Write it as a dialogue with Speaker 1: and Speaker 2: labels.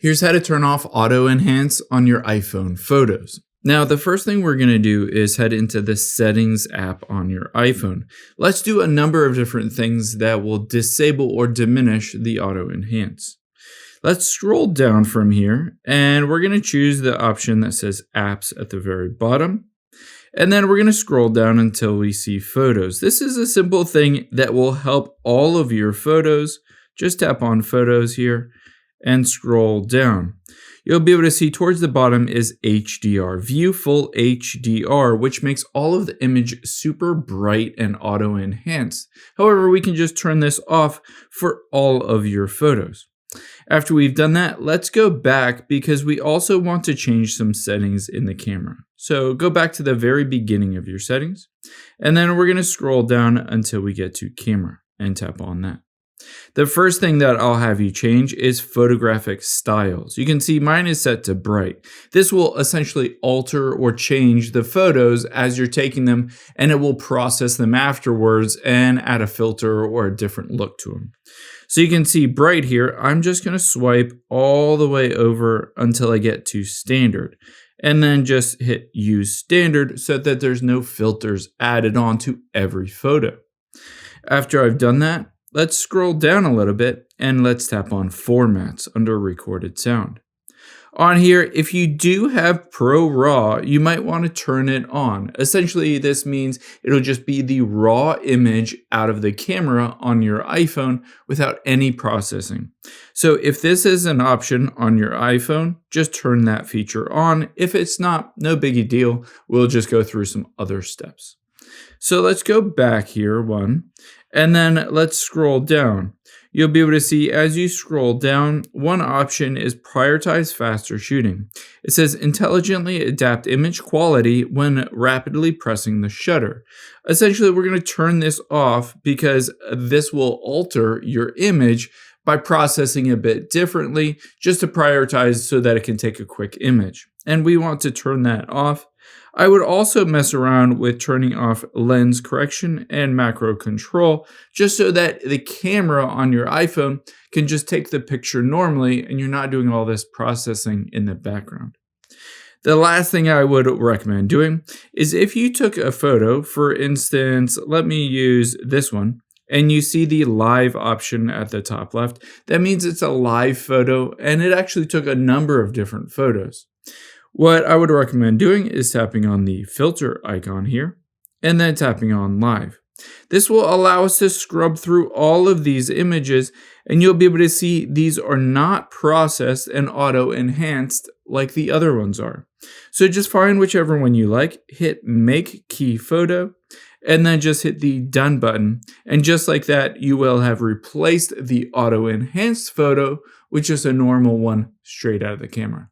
Speaker 1: Here's how to turn off auto enhance on your iPhone photos. Now, the first thing we're going to do is head into the settings app on your iPhone. Let's do a number of different things that will disable or diminish the auto enhance. Let's scroll down from here and we're going to choose the option that says apps at the very bottom. And then we're going to scroll down until we see photos. This is a simple thing that will help all of your photos. Just tap on photos here and scroll down. You'll be able to see towards the bottom is HDR, view full HDR, which makes all of the image super bright and auto enhanced. However, we can just turn this off for all of your photos. After we've done that, let's go back because we also want to change some settings in the camera. So go back to the very beginning of your settings, and then we're going to scroll down until we get to camera and tap on that. The first thing that I'll have you change is photographic styles. You can see mine is set to bright. This will essentially alter or change the photos as you're taking them, and it will process them afterwards and add a filter or a different look to them. So you can see bright here. I'm just going to swipe all the way over until I get to standard, and then just hit use standard so that there's no filters added on to every photo. After I've done that, let's scroll down a little bit and let's tap on formats under recorded sound. On here, if you do have Pro RAW, you might want to turn it on. Essentially, this means it'll just be the raw image out of the camera on your iPhone without any processing. So if this is an option on your iPhone, just turn that feature on. If it's not, no biggie deal. We'll just go through some other steps. So let's go back here and then let's scroll down. You'll be able to see as you scroll down, one option is prioritize faster shooting. It says intelligently adapt image quality when rapidly pressing the shutter. Essentially, we're going to turn this off because this will alter your image by processing a bit differently just to prioritize so that it can take a quick image. And we want to turn that off. I would also mess around with turning off lens correction and macro control just so that the camera on your iPhone can just take the picture normally and you're not doing all this processing in the background. The last thing I would recommend doing is if you took a photo, for instance, let me use this one, and you see the live option at the top left, that means it's a live photo and it actually took a number of different photos. What I would recommend doing is tapping on the filter icon here and then tapping on live. This will allow us to scrub through all of these images and you'll be able to see these are not processed and auto enhanced like the other ones are. So just find whichever one you like, hit make key photo, and then just hit the done button. And just like that, you will have replaced the auto enhanced photo with just a normal one straight out of the camera.